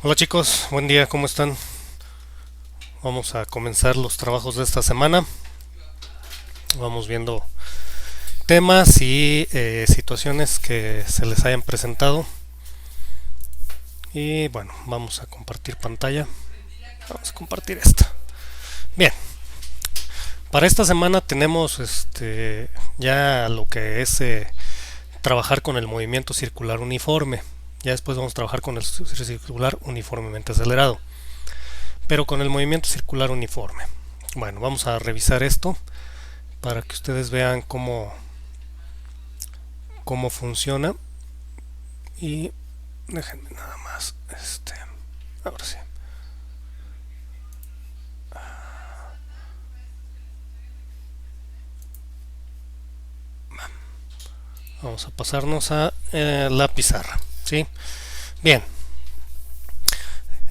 Hola chicos, buen día, ¿cómo están? Vamos a comenzar los trabajos de esta semana. Vamos viendo temas y situaciones que se les hayan presentado. Y bueno, vamos a compartir pantalla. Vamos a compartir esta. Bien, para esta semana tenemos ya lo que es trabajar con el movimiento circular uniforme. Ya después vamos a trabajar con el circular uniformemente acelerado, pero con el movimiento circular uniforme. Bueno, vamos a revisar esto para que ustedes vean cómo funciona. Y déjenme nada más. Ahora sí. Vamos a pasarnos a la pizarra. ¿Sí? Bien.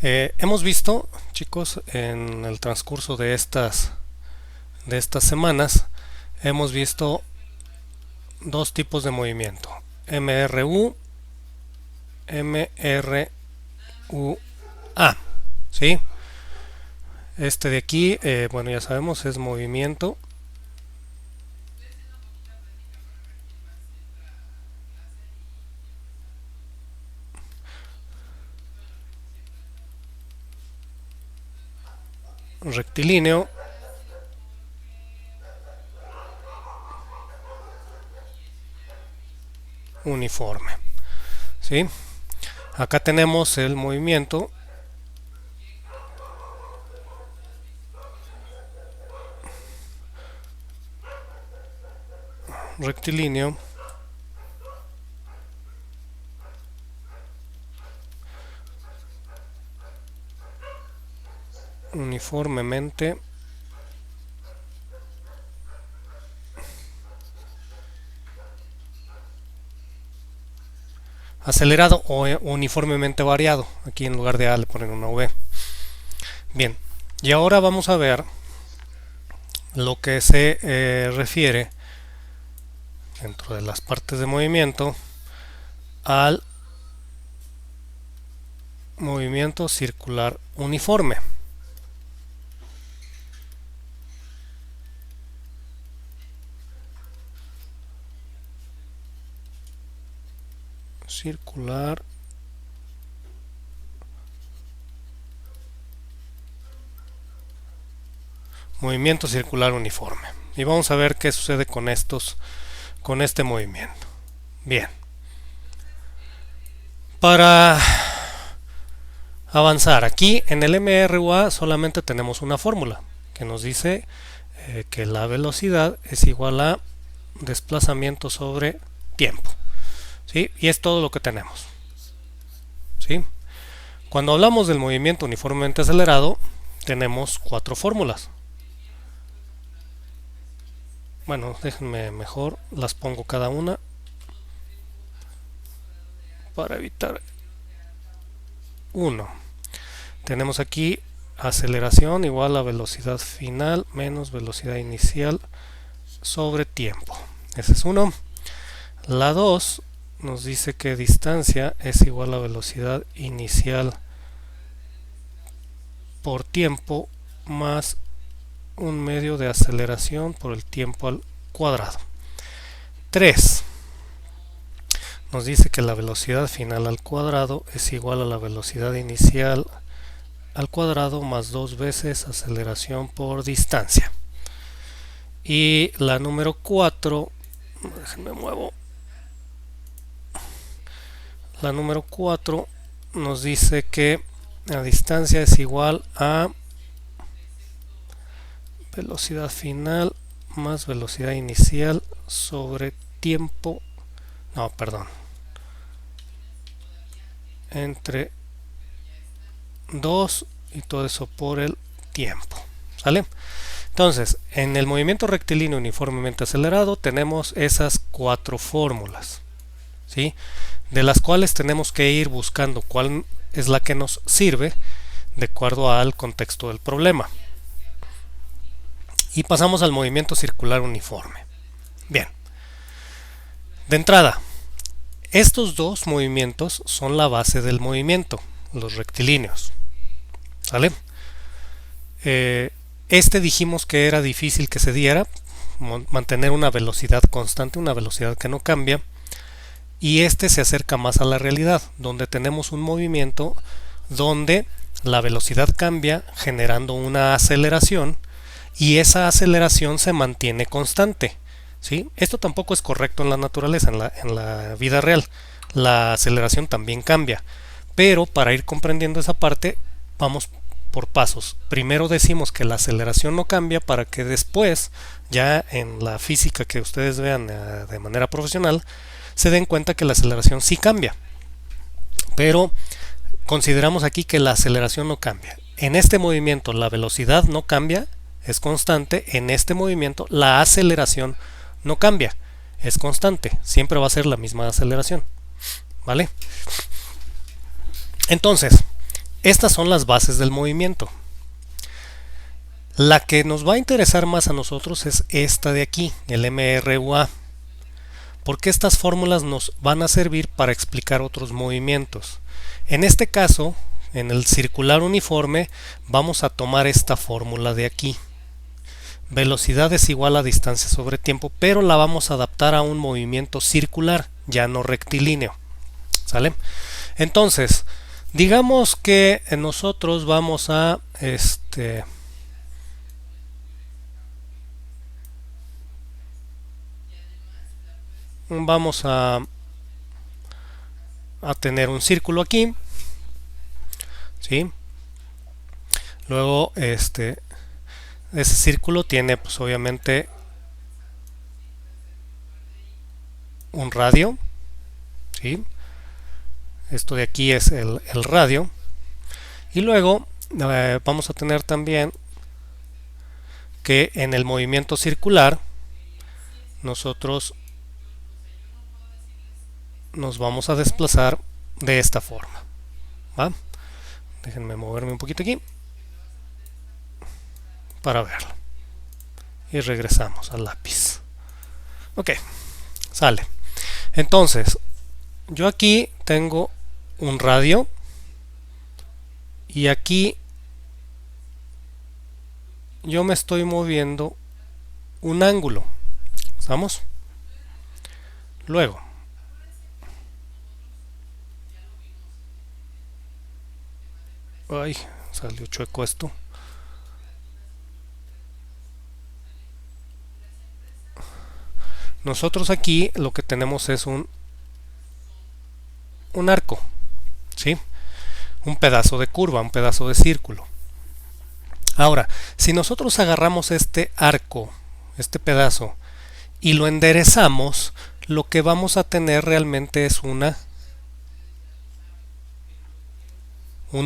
Hemos visto, chicos, en el transcurso de estas semanas, hemos visto dos tipos de movimiento: MRU, MRUA. ¿Sí? Este de aquí, bueno, ya sabemos, es movimiento rectilíneo uniforme. ¿Sí? Acá tenemos el movimiento rectilíneo uniformemente acelerado o uniformemente variado. Aquí en lugar de A le ponen una V. Bien, y ahora vamos a ver lo que se refiere dentro de las partes de movimiento al movimiento circular uniforme. Circular movimiento circular uniforme. Y vamos a ver qué sucede con este movimiento. Bien. Para avanzar aquí en el MRUA solamente tenemos una fórmula que nos dice que la velocidad es igual a desplazamiento sobre tiempo. ¿Sí? Y es todo lo que tenemos. ¿Sí? Cuando hablamos del movimiento uniformemente acelerado, tenemos cuatro fórmulas. Bueno, déjenme mejor, las pongo cada una para evitar uno. Tenemos aquí aceleración igual a velocidad final menos velocidad inicial sobre tiempo. Ese es uno. La 2 nos dice que distancia es igual a velocidad inicial por tiempo más un medio de aceleración por el tiempo al cuadrado. 3 nos dice que la velocidad final al cuadrado es igual a la velocidad inicial al cuadrado más dos veces aceleración por distancia. Y la número 4, déjenme muevo. La número 4 nos dice que la distancia es igual a velocidad final más velocidad inicial sobre tiempo, no, perdón, entre 2 y todo eso por el tiempo. ¿Sale? Entonces, en el movimiento rectilíneo uniformemente acelerado tenemos esas cuatro fórmulas, ¿sí? De las cuales tenemos que ir buscando cuál es la que nos sirve de acuerdo al contexto del problema. Y pasamos al movimiento circular uniforme. Bien, de entrada, estos dos movimientos son la base del movimiento. los rectilíneos. ¿Vale? Este dijimos que era difícil que se diera, mantener una velocidad constante, una velocidad que no cambia, y este se acerca más a la realidad, donde tenemos un movimiento donde la velocidad cambia generando una aceleración y esa aceleración se mantiene constante. ¿Sí? Esto tampoco es correcto en la naturaleza, en la vida real. La aceleración también cambia. Pero para ir comprendiendo esa parte, vamos por pasos. Primero decimos que la aceleración no cambia para que después, ya en la física que ustedes vean de manera profesional, se den cuenta que la aceleración sí cambia. Pero consideramos aquí que la aceleración no cambia. En este movimiento la velocidad no cambia, es constante. En este movimiento la aceleración no cambia, es constante, siempre va a ser la misma aceleración. ¿Vale? Entonces, estas son las bases del movimiento. La que nos va a interesar más a nosotros es esta de aquí, el MRUA, porque estas fórmulas nos van a servir para explicar otros movimientos. En este caso, en el circular uniforme, vamos a tomar esta fórmula de aquí. Velocidad es igual a distancia sobre tiempo, pero la vamos a adaptar a un movimiento circular, ya no rectilíneo. ¿Sale? Entonces, digamos que nosotros vamos a tener un círculo aquí, ¿sí? Luego ese círculo tiene pues obviamente un radio, ¿sí? Esto de aquí es el radio, y luego vamos a tener también que en el movimiento circular nosotros nos vamos a desplazar de esta forma. ¿Va? Déjenme moverme un poquito aquí para verlo. Y regresamos al lápiz. Ok, sale. Entonces, yo aquí tengo un radio y aquí yo me estoy moviendo un ángulo. ¿Estamos? Luego, ay, salió chueco esto. Nosotros aquí lo que tenemos es un arco, ¿sí? Un pedazo de curva, un pedazo de círculo. Ahora, si nosotros agarramos este arco, este pedazo, y lo enderezamos, lo que vamos a tener realmente es un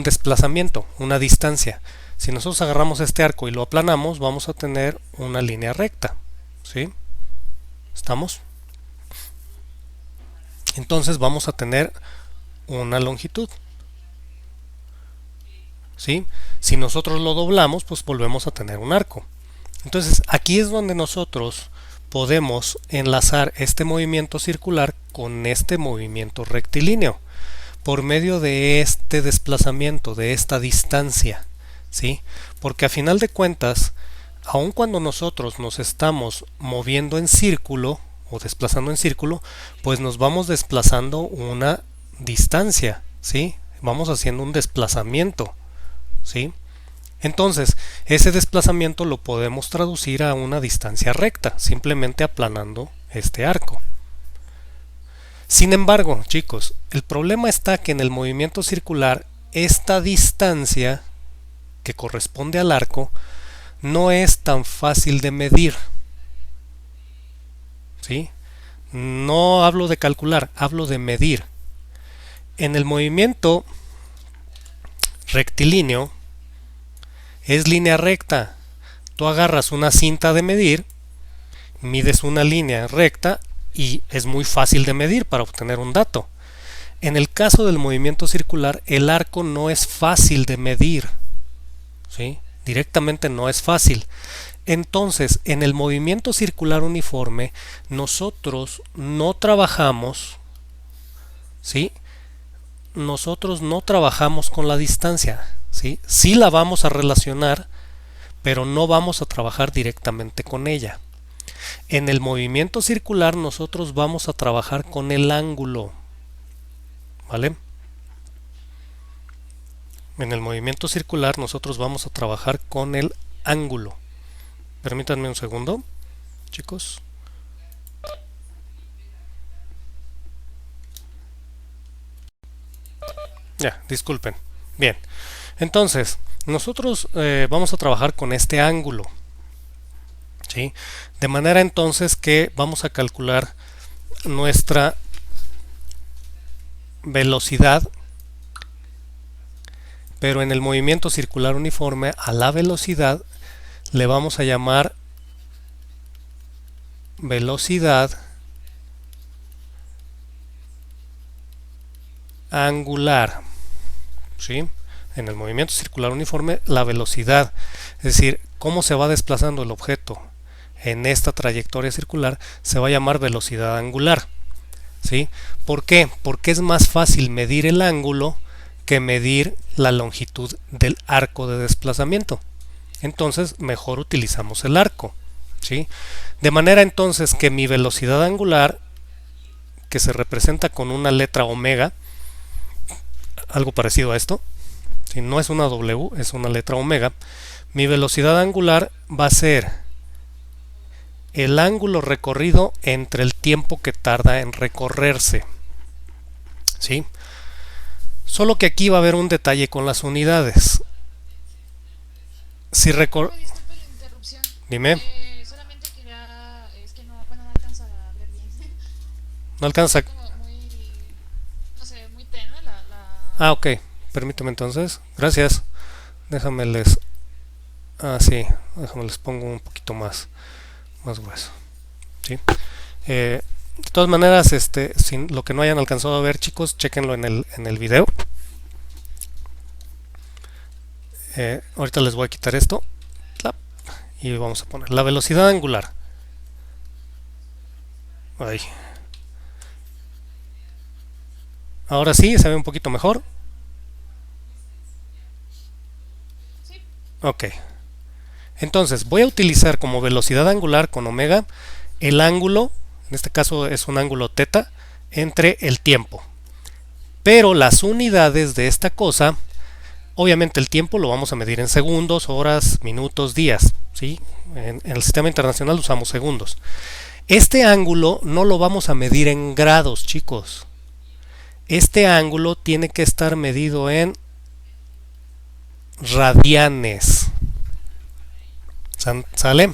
desplazamiento, una distancia. Si nosotros agarramos este arco y lo aplanamos, vamos a tener una línea recta, ¿sí? ¿Estamos? Entonces vamos a tener una longitud, ¿sí? Si nosotros lo doblamos, pues volvemos a tener un arco. Entonces aquí es donde nosotros podemos enlazar este movimiento circular con este movimiento rectilíneo por medio de este desplazamiento, de esta distancia, ¿sí? Porque a final de cuentas, aun cuando nosotros nos estamos moviendo en círculo o desplazando en círculo, pues nos vamos desplazando una distancia, ¿sí? Vamos haciendo un desplazamiento, ¿sí? Entonces, ese desplazamiento lo podemos traducir a una distancia recta, simplemente aplanando este arco. Sin embargo, chicos, el problema está que en el movimiento circular, esta distancia que corresponde al arco no es tan fácil de medir, ¿sí? No hablo de calcular, hablo de medir. En el movimiento rectilíneo es línea recta. Tú agarras una cinta de medir, mides una línea recta y es muy fácil de medir para obtener un dato. En el caso del movimiento circular, el arco no es fácil de medir, ¿sí? Directamente no es fácil. Entonces, en el movimiento circular uniforme, nosotros no trabajamos, ¿sí?, nosotros no trabajamos con la distancia, ¿sí? Sí la vamos a relacionar, pero no vamos a trabajar directamente con ella. En el movimiento circular nosotros vamos a trabajar con el ángulo, ¿vale? En el movimiento circular nosotros vamos a trabajar con el ángulo. Permítanme un segundo, chicos. Ya, disculpen. Bien, entonces nosotros vamos a trabajar con este ángulo, ¿sí? De manera entonces que vamos a calcular nuestra velocidad, pero en el movimiento circular uniforme a la velocidad le vamos a llamar velocidad angular, ¿sí? En el movimiento circular uniforme la velocidad, es decir, cómo se va desplazando el objeto en esta trayectoria circular, se va a llamar velocidad angular, ¿sí? ¿Por qué? Porque es más fácil medir el ángulo que medir la longitud del arco de desplazamiento. Entonces mejor utilizamos el arco, ¿sí? De manera entonces que mi velocidad angular, que se representa con una letra omega, algo parecido a esto, si no es una W, es una letra omega, mi velocidad angular va a ser el ángulo recorrido entre el tiempo que tarda en recorrerse, ¿sí? Solo que aquí va a haber un detalle con las unidades. Si Disculpe la interrupción. Dime. Solamente quería. Es que no, bueno, no alcanzo a ver bien. No alcanza. Está como muy. No sé, muy tenue Ah, ok. Permíteme entonces. Gracias. Déjame les. Ah, sí. Déjame les pongo un poquito más grueso. ¿Sí? De todas maneras, sin lo que no hayan alcanzado a ver, chicos, chequenlo en el video. Ahorita les voy a quitar esto. Y vamos a poner la velocidad angular. Ahí. Ahora sí, se ve un poquito mejor. Sí. Ok. Entonces, voy a utilizar como velocidad angular con omega el ángulo, en este caso es un ángulo teta, entre el tiempo. Pero las unidades de esta cosa, obviamente el tiempo lo vamos a medir en segundos, horas, minutos, días, ¿sí? En el sistema internacional usamos segundos. Este ángulo no lo vamos a medir en grados, chicos. Este ángulo tiene que estar medido en radianes. ¿Sale?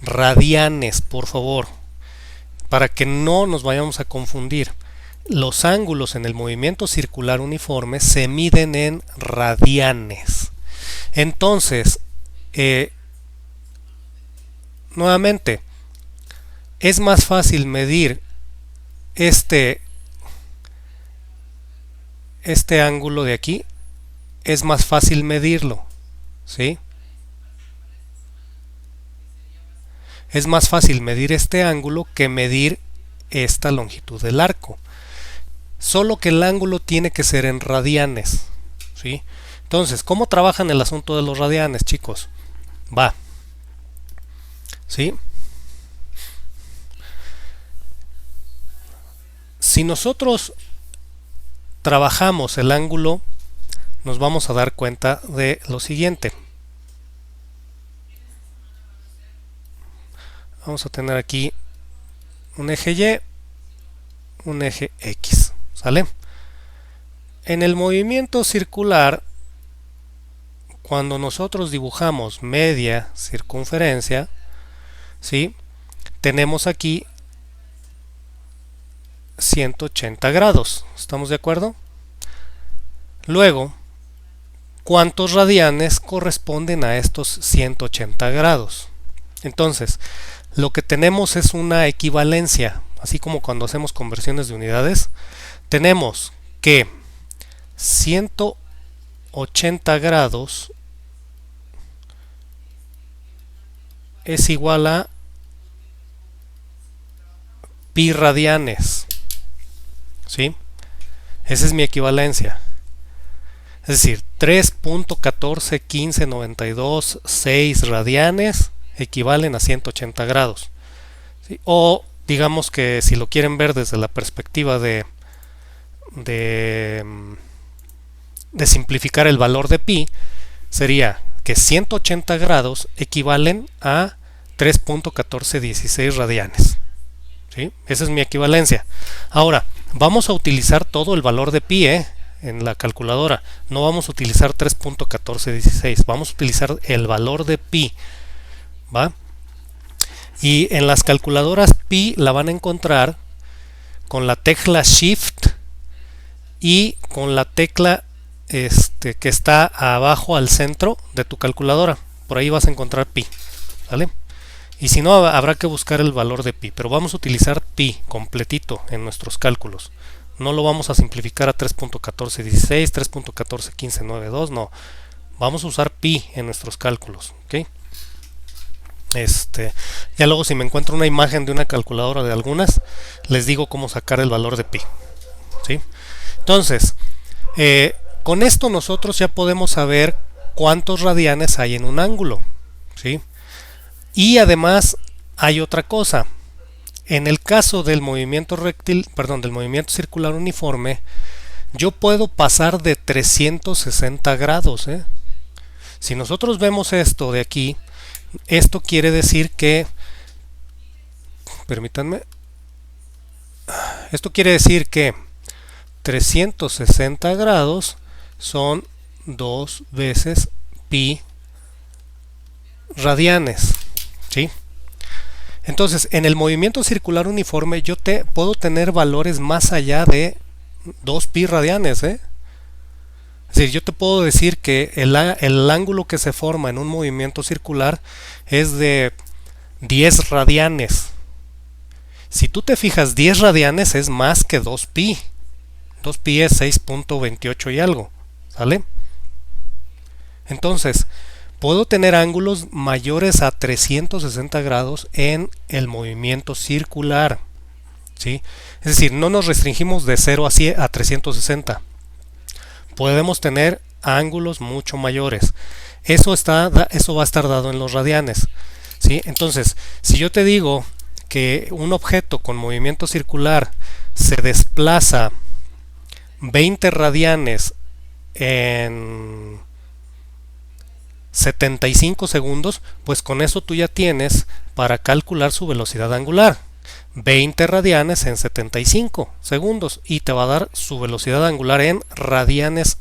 Radianes, por favor, para que no nos vayamos a confundir. Los ángulos en el movimiento circular uniforme se miden en radianes. Entonces, nuevamente, es más fácil medir este ángulo de aquí, es más fácil medirlo, ¿sí? Es más fácil medir este ángulo que medir esta longitud del arco. Solo que el ángulo tiene que ser en radianes, ¿sí? Entonces, ¿cómo trabajan el asunto de los radianes, chicos? Va, ¿sí? Si nosotros trabajamos el ángulo, nos vamos a dar cuenta de lo siguiente. Vamos a tener aquí un eje Y, un eje X, ¿sale? En el movimiento circular, cuando nosotros dibujamos media circunferencia, ¿sí? Tenemos aquí 180 grados, ¿estamos de acuerdo? Luego, ¿cuántos radianes corresponden a estos 180 grados? Entonces, lo que tenemos es una equivalencia, así como cuando hacemos conversiones de unidades, tenemos que 180 grados es igual a pi radianes, ¿sí? Esa es mi equivalencia. Es decir, 3.141592.6 radianes equivalen a 180 grados. ¿Sí? O digamos que si lo quieren ver desde la perspectiva de simplificar el valor de pi, sería que 180 grados equivalen a 3.1416 radianes. ¿Sí? Esa es mi equivalencia. Ahora, vamos a utilizar todo el valor de pi en la calculadora. No vamos a utilizar 3.1416, vamos a utilizar el valor de pi. ¿Va? Y en las calculadoras pi la van a encontrar con la tecla Shift y con la tecla que está abajo al centro de tu calculadora. Por ahí vas a encontrar pi. ¿Vale? Y si no, habrá que buscar el valor de pi. Pero vamos a utilizar pi completito en nuestros cálculos. No lo vamos a simplificar a 3.1416, 3.141592. No. Vamos a usar pi en nuestros cálculos. ¿Ok? Ya luego si me encuentro una imagen de una calculadora de algunas, les digo cómo sacar el valor de pi. ¿Sí? Entonces, con esto nosotros ya podemos saber cuántos radianes hay en un ángulo. ¿Sí? Y además hay otra cosa. En el caso del movimiento del movimiento circular uniforme, yo puedo pasar de 360 grados. Si nosotros vemos esto de aquí, esto quiere decir que, permítanme, esto quiere decir que 360 grados son 2 veces pi radianes. ¿Sí? Entonces, en el movimiento circular uniforme yo puedo tener valores más allá de 2 pi radianes. Es decir, yo te puedo decir que el ángulo que se forma en un movimiento circular es de 10 radianes. Si tú te fijas, 10 radianes es más que 2 pi. 2 pi es 6.28 y algo. ¿Sale? Entonces, puedo tener ángulos mayores a 360 grados en el movimiento circular. ¿Sí? Es decir, no nos restringimos de 0 a 360. Podemos tener ángulos mucho mayores. Eso va a estar dado en los radianes. ¿Sí? Entonces, si yo te digo que un objeto con movimiento circular se desplaza 20 radianes en 75 segundos, pues con eso tú ya tienes para calcular su velocidad angular. 20 radianes en 75 segundos y te va a dar su velocidad angular en radianes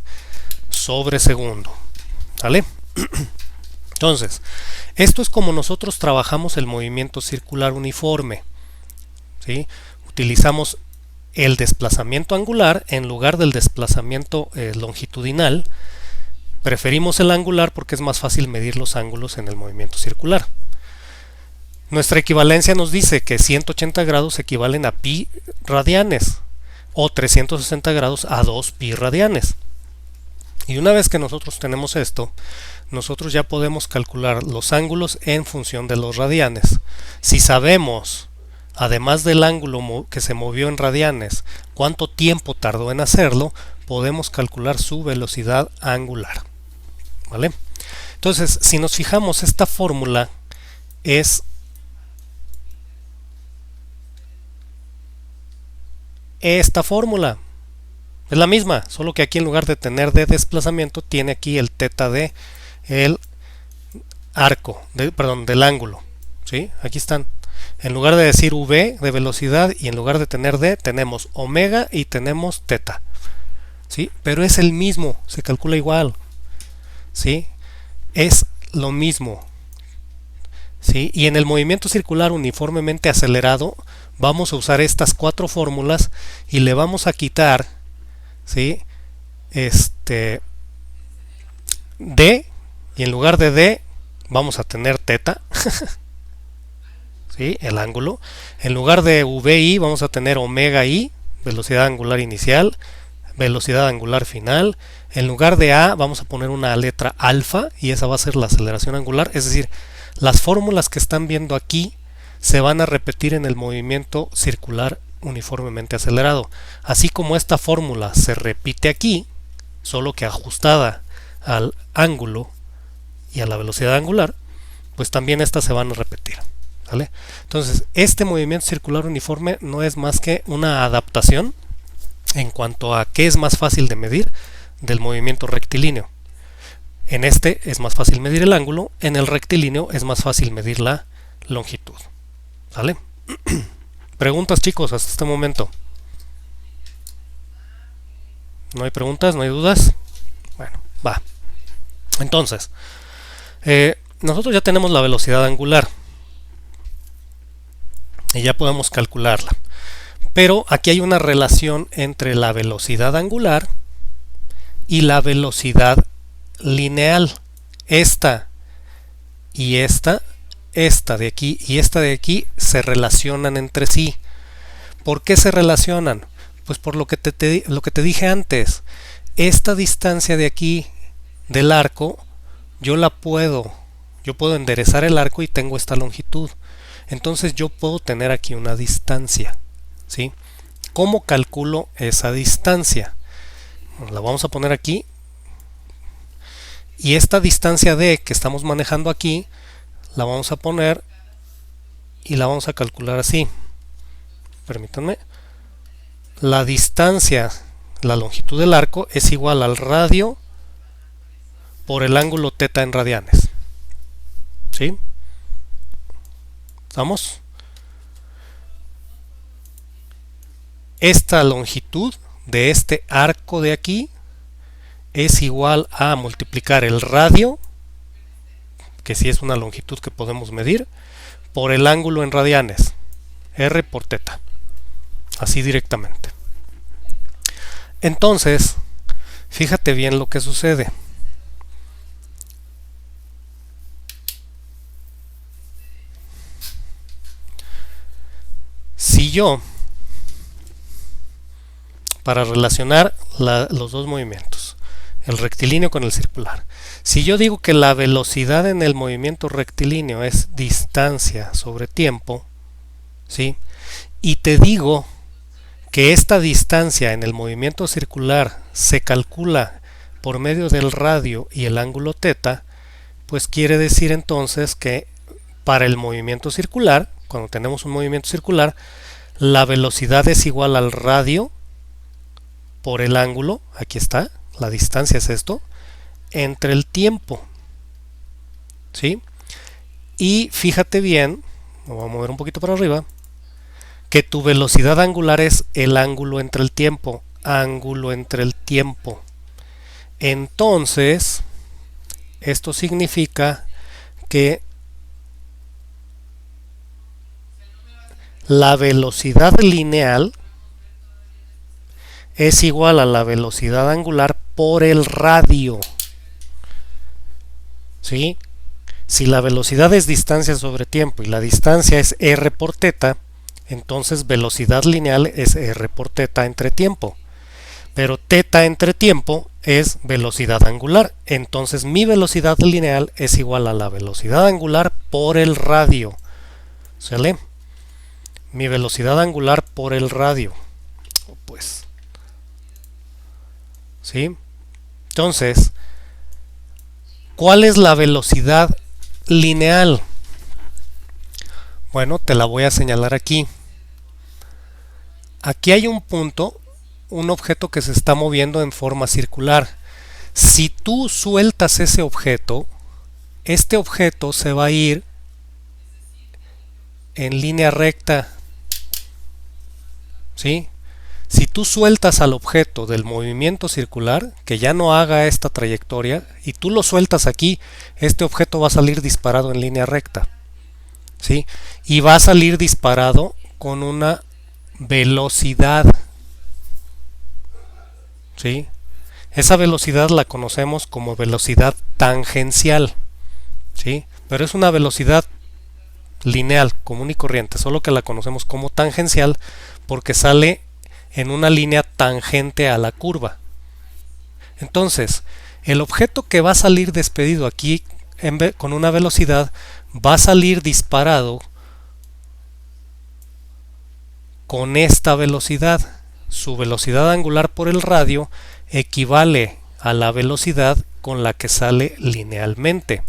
sobre segundo. ¿Vale? Entonces, esto es como nosotros trabajamos el movimiento circular uniforme. ¿Sí? Utilizamos el desplazamiento angular en lugar del desplazamiento longitudinal. Preferimos el angular porque es más fácil medir los ángulos en el movimiento circular. Nuestra equivalencia nos dice que 180 grados equivalen a pi radianes o 360 grados a 2 pi radianes. Y una vez que nosotros tenemos esto, nosotros ya podemos calcular los ángulos en función de los radianes. Si sabemos, además del ángulo que se movió en radianes, cuánto tiempo tardó en hacerlo, podemos calcular su velocidad angular. ¿Vale? Entonces, si nos fijamos, esta fórmula es esta fórmula. Es la misma, solo que aquí en lugar de tener de desplazamiento, tiene aquí el teta de el arco, del ángulo. ¿Sí? Aquí están. En lugar de decir v de velocidad y en lugar de tener d, tenemos omega y tenemos teta. ¿Sí? Pero es el mismo, se calcula igual. ¿Sí? Es lo mismo. ¿Sí? Y en el movimiento circular uniformemente acelerado vamos a usar estas 4 fórmulas y le vamos a quitar, ¿sí? D, y en lugar de D vamos a tener teta. ¿Sí? El ángulo. En lugar de VI vamos a tener omega I, velocidad angular inicial, velocidad angular final. En lugar de A vamos a poner una letra alfa y esa va a ser la aceleración angular. Es decir, las fórmulas que están viendo aquí se van a repetir en el movimiento circular uniformemente acelerado. Así como esta fórmula se repite aquí, solo que ajustada al ángulo y a la velocidad angular, pues también estas se van a repetir, ¿vale? Entonces, este movimiento circular uniforme no es más que una adaptación en cuanto a qué es más fácil de medir del movimiento rectilíneo. En este es más fácil medir el ángulo, en el rectilíneo es más fácil medir la longitud, ¿vale? ¿Preguntas, chicos, hasta este momento? ¿No hay preguntas? ¿No hay dudas? Bueno, va. Entonces, nosotros ya tenemos la velocidad angular y ya podemos calcularla. Pero aquí hay una relación entre la velocidad angular y la velocidad lineal. Esta y esta de aquí y esta de aquí se relacionan entre sí. ¿Por qué se relacionan? Pues por lo que te dije antes. Esta distancia de aquí del arco, yo puedo enderezar el arco y tengo esta longitud. Entonces yo puedo tener aquí una distancia, ¿sí? ¿Cómo calculo esa distancia? La vamos a poner aquí. Y esta distancia D que estamos manejando aquí, la vamos a poner y la vamos a calcular así. Permítanme. La distancia, la longitud del arco es igual al radio por el ángulo θ en radianes. ¿Sí? ¿Estamos? Esta longitud de este arco de aquí es igual a multiplicar el radio, que sí es una longitud que podemos medir, por el ángulo en radianes, r por θ, así directamente. Entonces, fíjate bien lo que sucede. Si yo, para relacionar los dos movimientos, el rectilíneo con el circular, si yo digo que la velocidad en el movimiento rectilíneo es distancia sobre tiempo, ¿sí? Y te digo que esta distancia en el movimiento circular se calcula por medio del radio y el ángulo θ, pues quiere decir entonces que para el movimiento circular, cuando tenemos un movimiento circular, la velocidad es igual al radio por el ángulo, aquí está, la distancia es esto, entre el tiempo, ¿sí? Y fíjate bien, me voy a mover un poquito para arriba, que tu velocidad angular es el ángulo entre el tiempo, ángulo entre el tiempo. Entonces, esto significa que la velocidad lineal es igual a la velocidad angular por el radio, ¿sí? Si la velocidad es distancia sobre tiempo y la distancia es r por θ, entonces velocidad lineal es r por θ entre tiempo. Pero θ entre tiempo es velocidad angular. Entonces mi velocidad lineal es igual a la velocidad angular por el radio. ¿Sale? Mi velocidad angular por el radio. Pues. ¿Sí? Entonces, ¿cuál es la velocidad lineal? Bueno, te la voy a señalar aquí. Aquí hay un punto, un objeto que se está moviendo en forma circular. Si tú sueltas ese objeto, este objeto se va a ir en línea recta, ¿sí? Si tú sueltas al objeto del movimiento circular, que ya no haga esta trayectoria, y tú lo sueltas aquí, este objeto va a salir disparado en línea recta, ¿sí? Y va a salir disparado con una velocidad, ¿sí? Esa velocidad la conocemos como velocidad tangencial, ¿sí? Pero es una velocidad lineal, común y corriente, solo que la conocemos como tangencial porque sale en una línea tangente a la curva. Entonces, el objeto que va a salir despedido aquí con una velocidad va a salir disparado con esta velocidad. Su velocidad angular por el radio equivale a la velocidad con la que sale linealmente.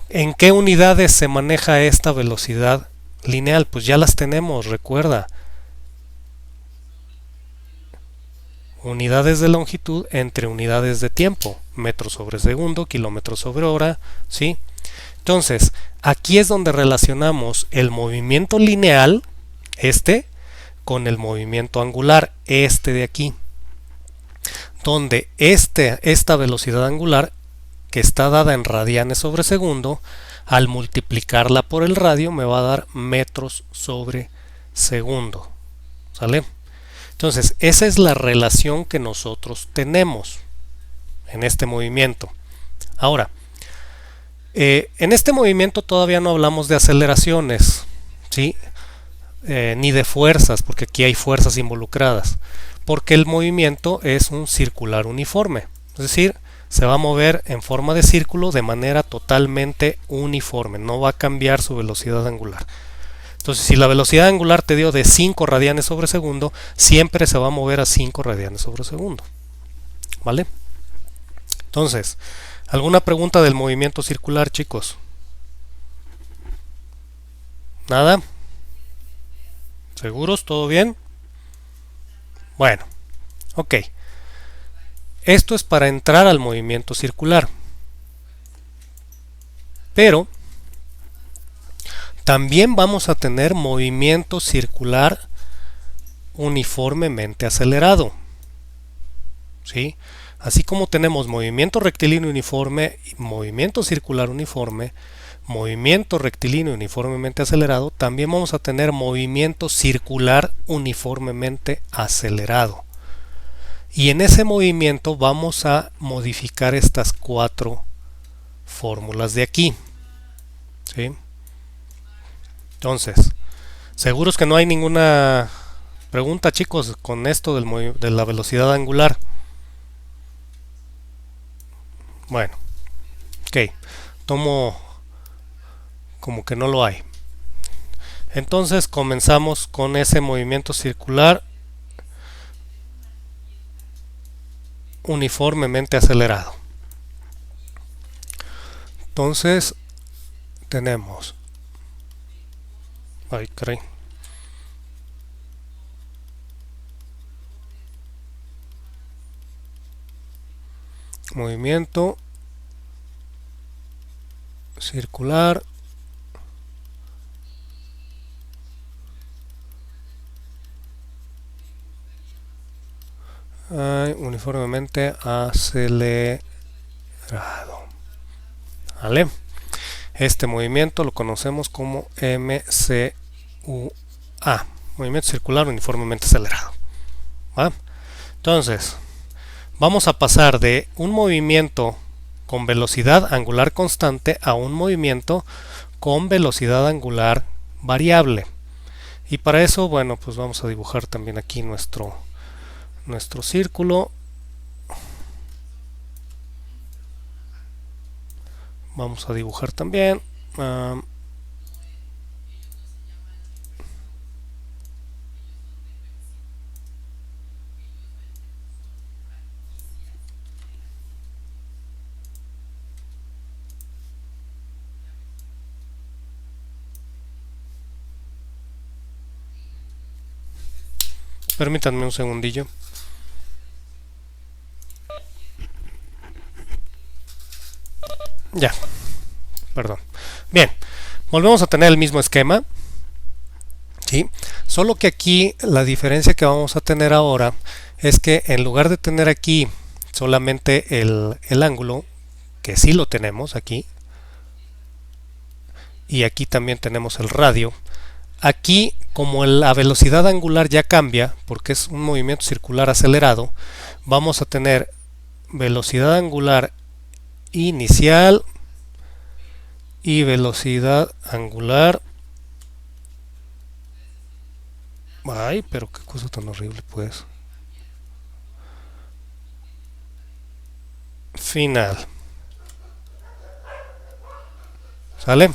¿En qué unidades se maneja esta velocidad lineal? Pues ya las tenemos, recuerda. Unidades de longitud entre unidades de tiempo, metros sobre segundo, kilómetros sobre hora, ¿sí? Entonces, aquí es donde relacionamos el movimiento lineal, con el movimiento angular, de aquí. Donde esta velocidad angular, que está dada en radianes sobre segundo, al multiplicarla por el radio me va a dar metros sobre segundo. ¿Sale? Entonces, esa es la relación que nosotros tenemos en este movimiento. Ahora, en este movimiento todavía no hablamos de aceleraciones, ¿sí? Ni de fuerzas, porque aquí hay fuerzas involucradas, porque el movimiento es un circular uniforme, es decir, se va a mover en forma de círculo de manera totalmente uniforme, no va a cambiar su velocidad angular. Entonces, si la velocidad angular te dio de 5 radianes sobre segundo, siempre se va a mover a 5 radianes sobre segundo. ¿Vale? Entonces, ¿alguna pregunta del movimiento circular, chicos? ¿Nada? ¿Seguros? ¿Todo bien? Bueno, ok. Esto es para entrar al movimiento circular. Pero también vamos a tener movimiento circular uniformemente acelerado. ¿Sí? Así como tenemos movimiento rectilíneo uniforme, movimiento circular uniforme, movimiento rectilíneo uniformemente acelerado, también vamos a tener movimiento circular uniformemente acelerado. Y en ese movimiento vamos a modificar estas 4 fórmulas de aquí. ¿Sí? Entonces, seguros que no hay ninguna pregunta, chicos, con esto de la velocidad angular. Bueno, ok, tomo como que no lo hay. Entonces comenzamos con ese movimiento circular uniformemente acelerado. Entonces tenemos movimiento circular uniformemente acelerado. ¿Vale? Este movimiento lo conocemos como MCUA, movimiento circular uniformemente acelerado. ¿Va? Entonces, vamos a pasar de un movimiento con velocidad angular constante a un movimiento con velocidad angular variable. Y para eso, bueno, pues vamos a dibujar también aquí nuestro círculo. Vamos a dibujar también permítanme un segundillo. Ya, perdón. Bien, volvemos a tener el mismo esquema, ¿sí? Solo que aquí la diferencia que vamos a tener ahora es que en lugar de tener aquí solamente el ángulo, que sí lo tenemos aquí, y aquí también tenemos el radio, aquí como la velocidad angular ya cambia, porque es un movimiento circular acelerado, vamos a tener velocidad angular inicial y velocidad angular. Ay, pero qué cosa tan horrible, pues. Final. ¿Sale?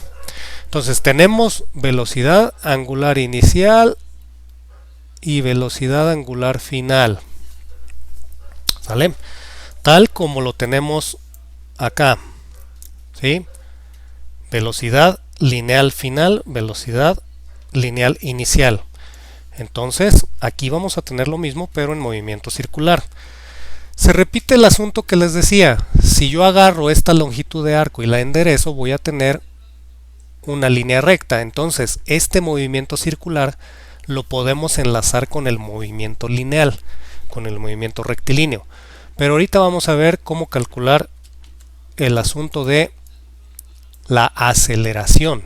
Entonces tenemos velocidad angular inicial y velocidad angular final. ¿Sale? Tal como lo tenemos acá. ¿Sí? Velocidad lineal final, velocidad lineal inicial. Entonces, aquí vamos a tener lo mismo, pero en movimiento circular. Se repite el asunto que les decía. Si yo agarro esta longitud de arco y la enderezo, voy a tener una línea recta. Entonces, este movimiento circular lo podemos enlazar con el movimiento lineal, con el movimiento rectilíneo. Pero ahorita vamos a ver cómo calcular el asunto de la aceleración.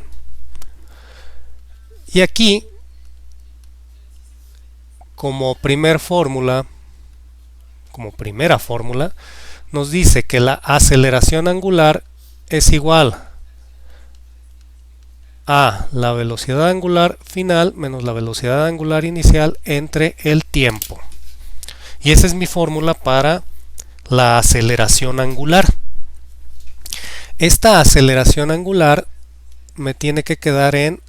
Y aquí, como primera fórmula, nos dice que la aceleración angular es igual a la velocidad angular final menos la velocidad angular inicial entre el tiempo. Y esa es mi fórmula para la aceleración angular. Esta aceleración angular me tiene que quedar en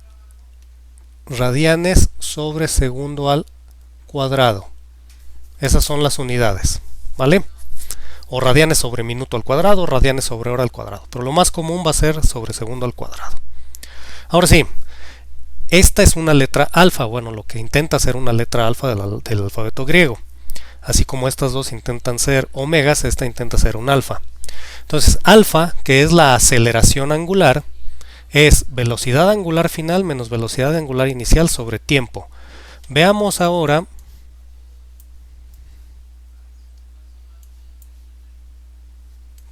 radianes sobre segundo al cuadrado. Esas son las unidades, ¿vale? O radianes sobre minuto al cuadrado, radianes sobre hora al cuadrado. Pero lo más común va a ser sobre segundo al cuadrado. Ahora sí, esta es una letra alfa, bueno, lo que intenta ser una letra alfa del alfabeto griego. Así como estas dos intentan ser omegas, esta intenta ser un alfa. Entonces, alfa, que es la aceleración angular, es velocidad angular final menos velocidad angular inicial sobre tiempo. Veamos ahora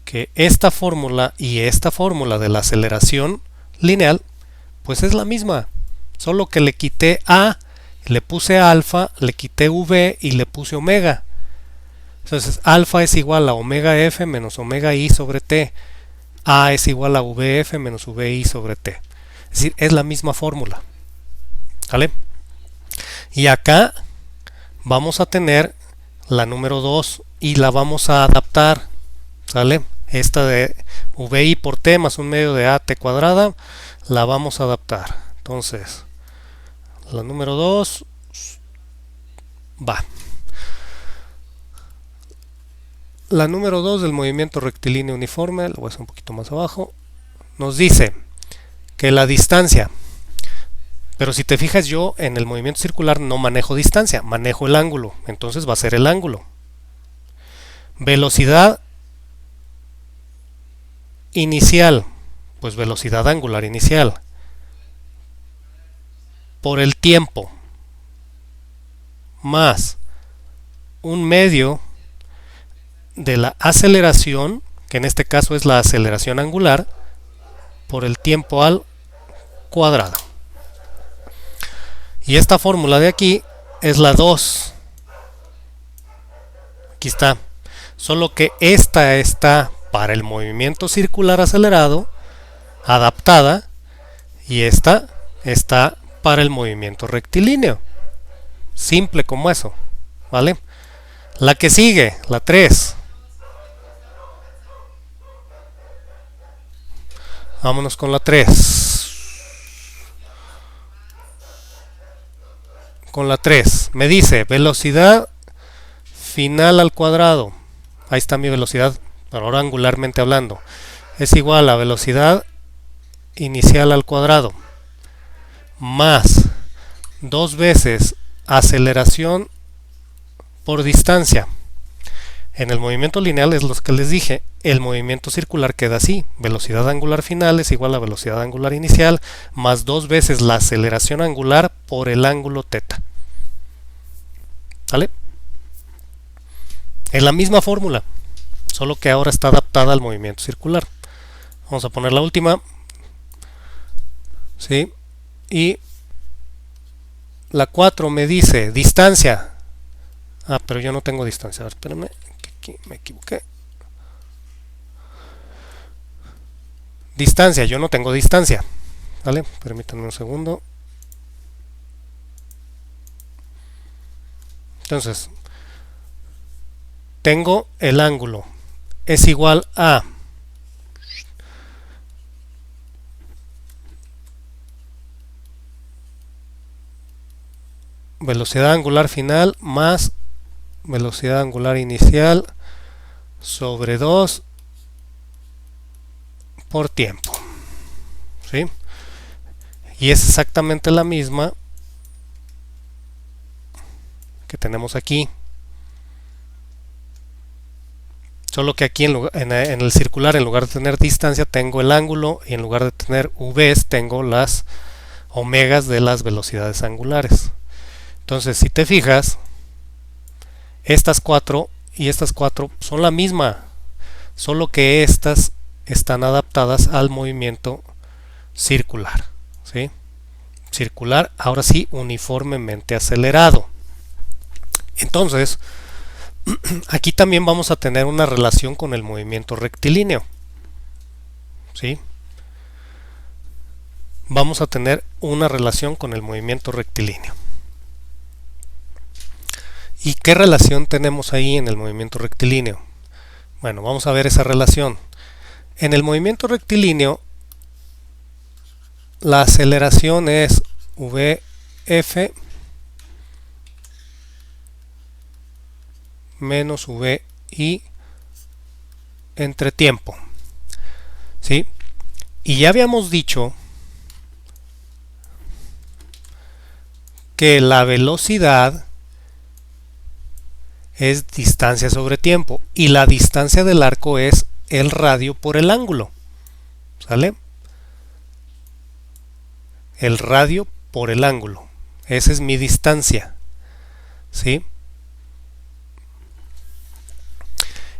que esta fórmula y esta fórmula de la aceleración lineal pues es la misma, solo que le quité a, le puse alfa, le quité v y le puse omega. Entonces alfa es igual a omega f menos omega i sobre t, a es igual a vf menos vi sobre t. Es decir, es la misma fórmula, ¿vale? Y acá vamos a tener la número 2 y la vamos a adaptar, ¿sale? Esta de vi por t más un medio de at cuadrada la vamos a adaptar. Entonces, la número 2 va. La número 2 del movimiento rectilíneo uniforme, lo voy a hacer un poquito más abajo, nos dice que la distancia, pero si te fijas yo en el movimiento circular no manejo distancia, manejo el ángulo, entonces va a ser el ángulo. Velocidad inicial, pues velocidad angular inicial, por el tiempo, más un medio de la aceleración, que en este caso es la aceleración angular, por el tiempo al cuadrado. Y esta fórmula de aquí es la 2. Aquí está. Solo que esta está para el movimiento circular acelerado, adaptada, y esta está para el movimiento rectilíneo. Simple como eso, ¿vale? La que sigue, la 3. Vámonos con la 3. Con la 3 me dice velocidad final al cuadrado. Ahí está mi velocidad, pero ahora angularmente hablando. Es igual a velocidad inicial al cuadrado más 2 veces aceleración por distancia. En el movimiento lineal es lo que les dije, el movimiento circular queda así, velocidad angular final es igual a velocidad angular inicial más 2 veces la aceleración angular por el ángulo teta. ¿Vale? Es la misma fórmula, solo que ahora está adaptada al movimiento circular. Vamos a poner la última, ¿sí? Y la 4 me dice distancia. Ah, pero yo no tengo distancia. A ver, espérenme, que aquí me equivoqué. Distancia, yo no tengo distancia. ¿Vale? Permítanme un segundo. Entonces, tengo el ángulo. Es igual a velocidad angular final más velocidad angular inicial sobre 2 por tiempo, ¿sí? Y es exactamente la misma que tenemos aquí, solo que aquí en el circular, en lugar de tener distancia, tengo el ángulo, y en lugar de tener v's, tengo las omegas de las velocidades angulares. Entonces, si te fijas, estas 4 y estas 4 son la misma, solo que estas están adaptadas al movimiento circular, ¿sí? Circular, ahora sí, uniformemente acelerado. Entonces, aquí también vamos a tener una relación con el movimiento rectilíneo, ¿sí? Vamos a tener una relación con el movimiento rectilíneo. ¿Y qué relación tenemos ahí en el movimiento rectilíneo? Bueno, vamos a ver esa relación. En el movimiento rectilíneo, la aceleración es vf menos vi entre tiempo, ¿sí? Y ya habíamos dicho que la velocidad es distancia sobre tiempo y la distancia del arco es el radio por el ángulo, ¿sale? El radio por el ángulo, esa es mi distancia, ¿sí?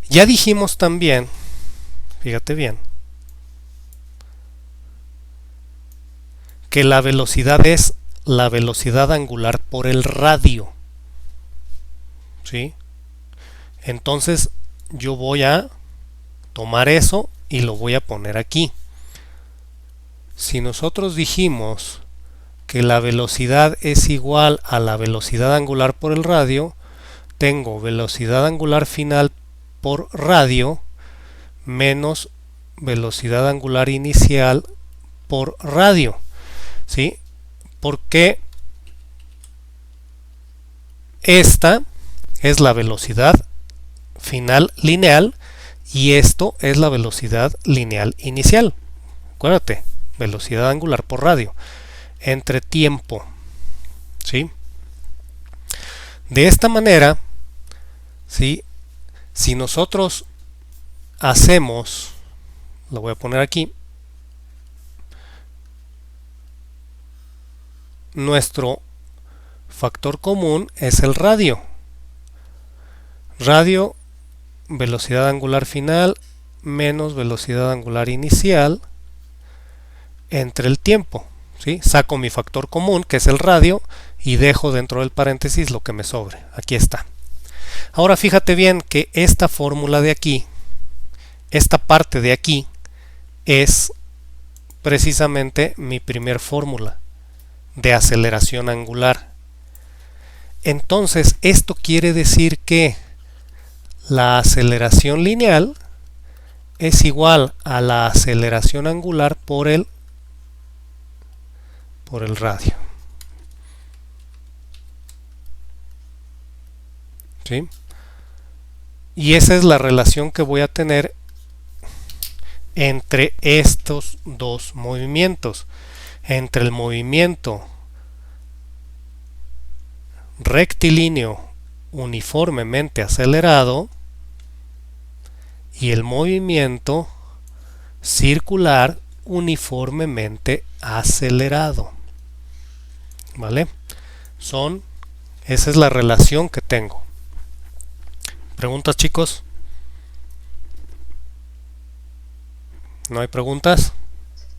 Ya dijimos también, fíjate bien, que la velocidad es la velocidad angular por el radio, ¿sí? Entonces yo voy a tomar eso y lo voy a poner aquí. Si nosotros dijimos que la velocidad es igual a la velocidad angular por el radio, tengo velocidad angular final por radio menos velocidad angular inicial por radio, ¿sí? Porque esta es la velocidad final lineal y esto es la velocidad lineal inicial. Acuérdate, velocidad angular por radio entre tiempo, ¿sí? De esta manera, ¿sí? Si nosotros hacemos, lo voy a poner aquí, nuestro factor común es el radio. Radio, velocidad angular final menos velocidad angular inicial entre el tiempo, ¿sí? Saco mi factor común, que es el radio, y dejo dentro del paréntesis lo que me sobre. Aquí está. Ahora fíjate bien que esta fórmula de aquí, esta parte de aquí, es precisamente mi primer fórmula de aceleración angular. Entonces, esto quiere decir que la aceleración lineal es igual a la aceleración angular por el radio, ¿sí? Y esa es la relación que voy a tener entre estos dos movimientos, entre el movimiento rectilíneo uniformemente acelerado y el movimiento circular uniformemente acelerado, ¿vale? Esa es la relación que tengo. ¿Preguntas, chicos? ¿No hay preguntas?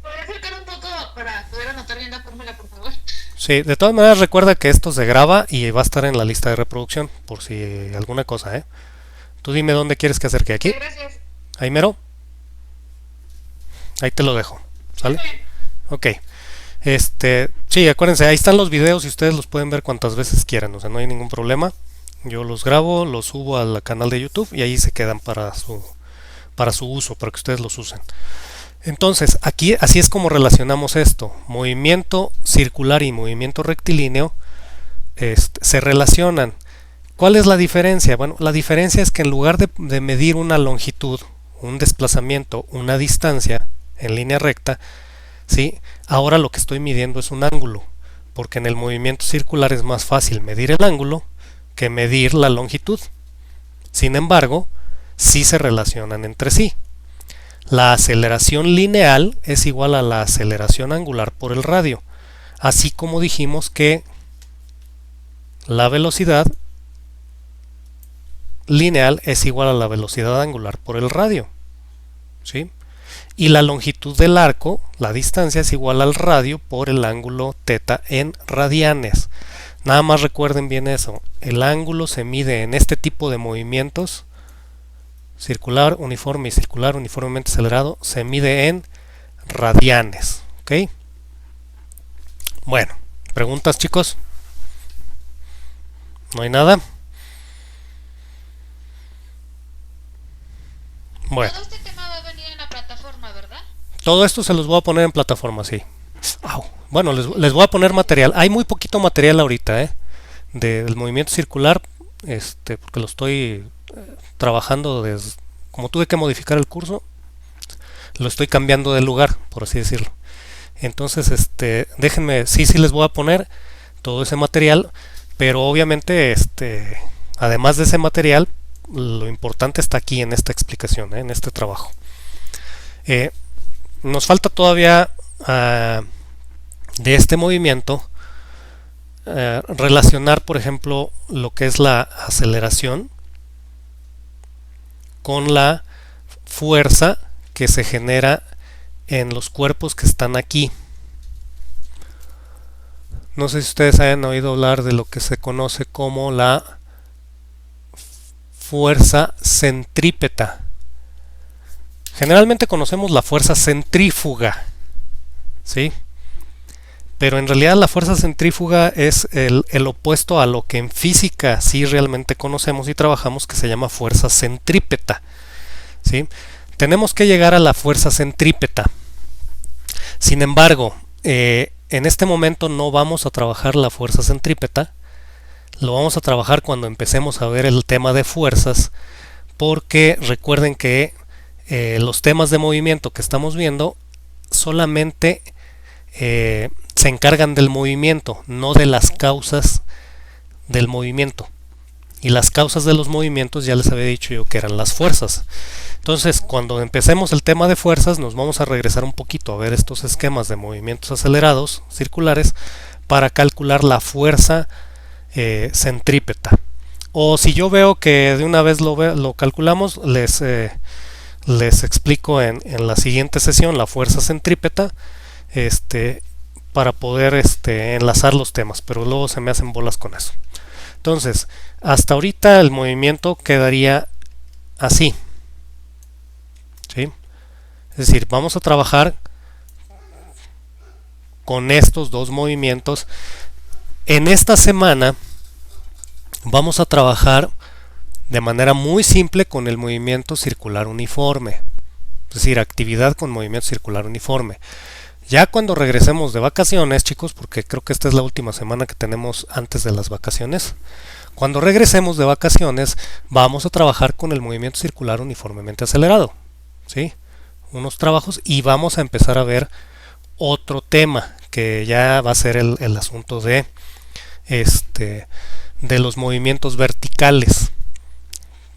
¿Podría acercar un poco para poder anotar bien la fórmula, por favor? Sí, de todas maneras recuerda que esto se graba y va a estar en la lista de reproducción por si alguna cosa, ¿eh? Tú dime dónde quieres que acerque. ¿Aquí? Sí, gracias. ¿Ahí mero? Ahí te lo dejo, ¿sale? Ok. Sí, acuérdense, ahí están los videos y ustedes los pueden ver cuantas veces quieran, o sea, no hay ningún problema. Yo los grabo, los subo al canal de YouTube y ahí se quedan para su uso, para que ustedes los usen. Entonces, aquí así es como relacionamos esto. Movimiento circular y movimiento rectilíneo se relacionan. ¿Cuál es la diferencia? Bueno, la diferencia es que en lugar de medir una longitud, un desplazamiento, una distancia en línea recta, ¿sí? Ahora lo que estoy midiendo es un ángulo, porque en el movimiento circular es más fácil medir el ángulo que medir la longitud. Sin embargo, sí se relacionan entre sí. La aceleración lineal es igual a la aceleración angular por el radio, así como dijimos que la velocidad lineal es igual a la velocidad angular por el radio, ¿sí? Y la longitud del arco, la distancia, es igual al radio por el ángulo teta en radianes. Nada más recuerden bien eso, el ángulo se mide en este tipo de movimientos, circular, uniforme y circular uniformemente acelerado, se mide en radianes, ¿ok? Bueno, ¿preguntas, chicos? ¿No hay nada? Bueno. Todo este tema va a venir en la plataforma, ¿verdad? Todo esto se los voy a poner en plataforma, sí. Au. Bueno, les voy a poner material. Hay muy poquito material ahorita, del movimiento circular, porque lo estoy trabajando como tuve que modificar el curso, lo estoy cambiando de lugar, por así decirlo. Entonces, déjenme, sí les voy a poner todo ese material, pero obviamente, además de ese material, lo importante está aquí en esta explicación, en este trabajo. Nos falta todavía de este movimiento relacionar, por ejemplo, lo que es la aceleración con la fuerza que se genera en los cuerpos que están aquí. No sé si ustedes hayan oído hablar de lo que se conoce como la fuerza centrípeta. Generalmente conocemos la fuerza centrífuga, ¿sí? Pero en realidad la fuerza centrífuga es el opuesto a lo que en física sí realmente conocemos y trabajamos, que se llama fuerza centrípeta, ¿sí? Tenemos que llegar a la fuerza centrípeta. Sin embargo, en este momento no vamos a trabajar la fuerza centrípeta, lo vamos a trabajar cuando empecemos a ver el tema de fuerzas, porque recuerden que los temas de movimiento que estamos viendo solamente se encargan del movimiento, no de las causas del movimiento. Y las causas de los movimientos ya les había dicho yo que eran las fuerzas. Entonces, cuando empecemos el tema de fuerzas, nos vamos a regresar un poquito a ver estos esquemas de movimientos acelerados circulares para calcular la fuerza centrípeta. O si yo veo que de una vez lo calculamos, les explico en la siguiente sesión la fuerza centrípeta, para poder enlazar los temas, pero luego se me hacen bolas con eso. Entonces, hasta ahorita el movimiento quedaría así, ¿sí? Es decir, vamos a trabajar con estos dos movimientos. En esta semana vamos a trabajar de manera muy simple con el movimiento circular uniforme, es decir, actividad con movimiento circular uniforme. Ya cuando regresemos de vacaciones, chicos, porque creo que esta es la última semana que tenemos antes de las vacaciones, cuando regresemos de vacaciones vamos a trabajar con el movimiento circular uniformemente acelerado, ¿sí? Unos trabajos, y vamos a empezar a ver otro tema que ya va a ser el asunto de los movimientos verticales,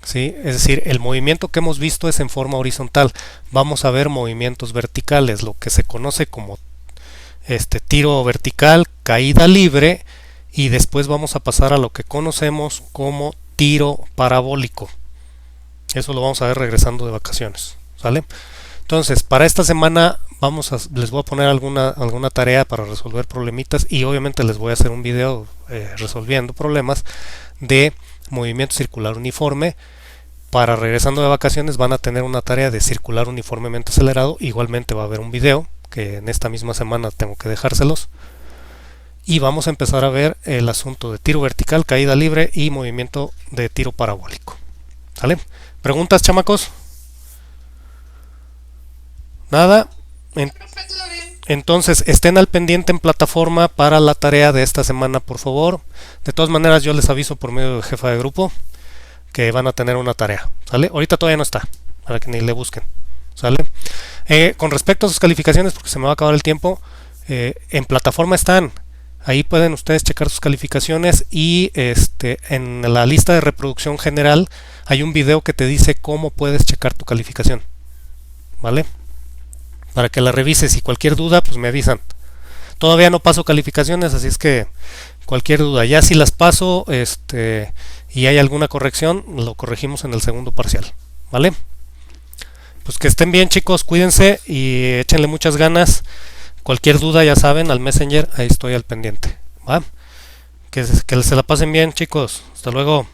¿sí? Es decir, el movimiento que hemos visto es en forma horizontal. Vamos a ver movimientos verticales, lo que se conoce como tiro vertical, caída libre, y después vamos a pasar a lo que conocemos como tiro parabólico. Eso lo vamos a ver regresando de vacaciones, ¿sale? Entonces, para esta semana les voy a poner alguna tarea para resolver problemitas, y obviamente les voy a hacer un video resolviendo problemas de movimiento circular uniforme. Para regresando de vacaciones van a tener una tarea de circular uniformemente acelerado. Igualmente va a haber un video que en esta misma semana tengo que dejárselos. Y vamos a empezar a ver el asunto de tiro vertical, caída libre y movimiento de tiro parabólico. ¿Sale? ¿Preguntas, chamacos? Nada. Entonces, estén al pendiente en plataforma para la tarea de esta semana, por favor. De todas maneras, yo les aviso por medio de jefa de grupo que van a tener una tarea, ¿sale? Ahorita todavía no está, para que ni le busquen, ¿sale? Con respecto a sus calificaciones, porque se me va a acabar el tiempo, en plataforma están. Ahí pueden ustedes checar sus calificaciones y en la lista de reproducción general hay un video que te dice cómo puedes checar tu calificación, ¿vale? Para que la revises y cualquier duda, pues me avisan. Todavía no paso calificaciones, así es que cualquier duda, ya si las paso y hay alguna corrección, lo corregimos en el segundo parcial, ¿vale? Pues que estén bien, chicos, cuídense y échenle muchas ganas. Cualquier duda, ya saben, al Messenger, ahí estoy al pendiente, ¿va? Que se la pasen bien, chicos. Hasta luego.